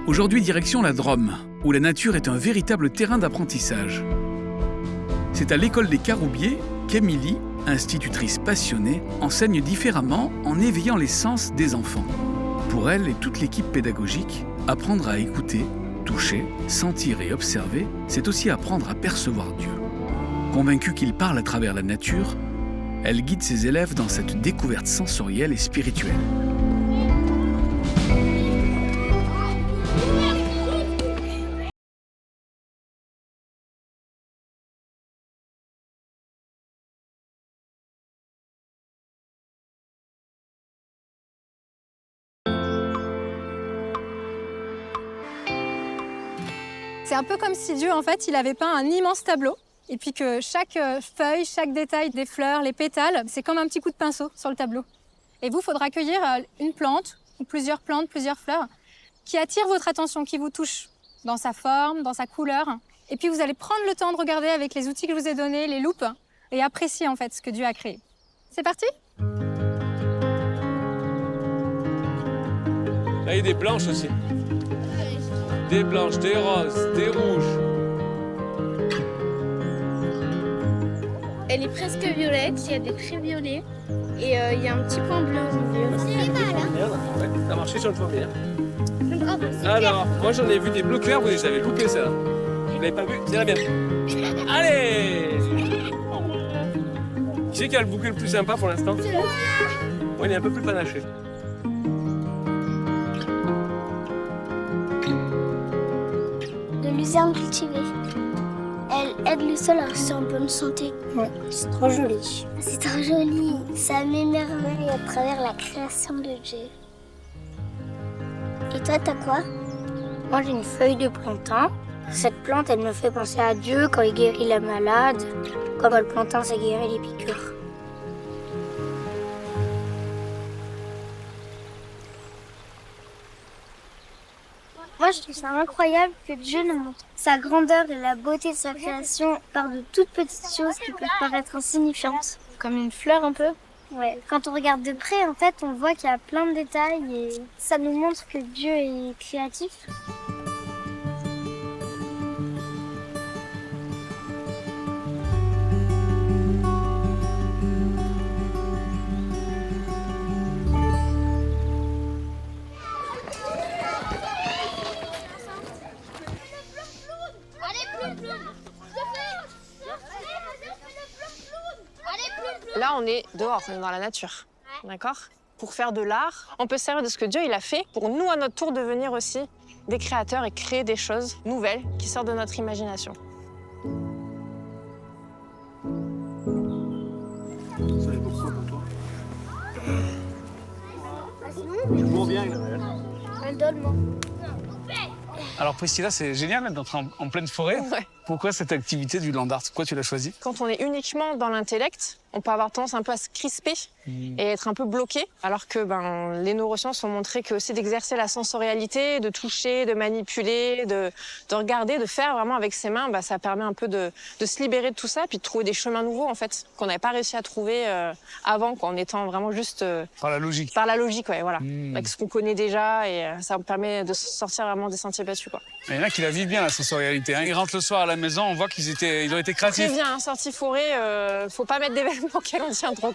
Aujourd'hui, direction la Drôme, où la nature est un véritable terrain d'apprentissage. C'est à l'école des Caroubiers qu'Émilie, institutrice passionnée, enseigne différemment en éveillant les sens des enfants. Pour elle et toute l'équipe pédagogique, apprendre à écouter, toucher, sentir et observer, c'est aussi apprendre à percevoir Dieu. Convaincue qu'il parle à travers la nature, elle guide ses élèves dans cette découverte sensorielle et spirituelle. C'est un peu comme si Dieu, en fait, il avait peint un immense tableau. Et puis que chaque feuille, chaque détail des fleurs, les pétales, c'est comme un petit coup de pinceau sur le tableau. Et vous, il faudra cueillir une plante, ou plusieurs plantes, plusieurs fleurs, qui attirent votre attention, qui vous touchent dans sa forme, dans sa couleur. Et puis vous allez prendre le temps de regarder avec les outils que je vous ai donnés, les loupes, et apprécier en fait ce que Dieu a créé. C'est parti ? Là, il y a des blanches aussi. Des blanches, des roses, des rouges. Elle est presque violette, il y a des traits violets et il y a un petit point bleu au milieu. C'est pas là. Ouais, ça a marché sur le premier. Oh, bah, super. Alors, moi j'en ai vu des bleus clairs, vous les avez loupés ça. Je l'avais pas vu, c'est la mienne. Allez! Qui c'est qui a le bouquet le plus sympa pour l'instant? C'est là. Moi, il est un peu plus panaché. De luzerne cultivée. Elle aide le sol à rester en bonne santé. Ouais, c'est trop joli. C'est trop joli. Ça m'émerveille à travers la création de Dieu. Et toi, t'as quoi? Moi, j'ai une feuille de plantain. Cette plante, elle me fait penser à Dieu quand il guérit la malade, comme le plantain, ça guérit les piqûres. Moi, je trouve ça incroyable que Dieu nous montre sa grandeur et la beauté de sa création par de toutes petites choses qui peuvent paraître insignifiantes. Comme une fleur un peu. Ouais. Quand on regarde de près, en fait, on voit qu'il y a plein de détails et ça nous montre que Dieu est créatif. Là, on est dehors, on est dans la nature, d'accord? Pour faire de l'art, on peut se servir de ce que Dieu il a fait pour nous, à notre tour, devenir aussi des créateurs et créer des choses nouvelles qui sortent de notre imagination. Ça va être beaucoup pour toi. Tu cours bien, Gabriel. Un dolman. Alors Priscilla, c'est génial d'entrer en pleine forêt. Ouais. Pourquoi cette activité du land art? Pourquoi tu l'as choisie? Quand on est uniquement dans l'intellect, on peut avoir tendance un peu à se crisper et être un peu bloqué, alors que les neurosciences ont montré que aussi d'exercer la sensorialité, de toucher, de manipuler, de regarder, de faire vraiment avec ses mains, ça permet un peu de se libérer de tout ça, puis de trouver des chemins nouveaux en fait qu'on n'avait pas réussi à trouver avant, en étant vraiment juste Par la logique. par la logique, ouais, voilà, avec ce qu'on connaît déjà, et ça permet de sortir vraiment des sentiers battus, quoi. Il y en a qui la vivent bien, la sensorialité. Ils rentrent le soir à la maison, on voit qu'ils ont été Très créatifs. bien, sortie forêt, faut pas mettre des vêtements auxquels on tient trop.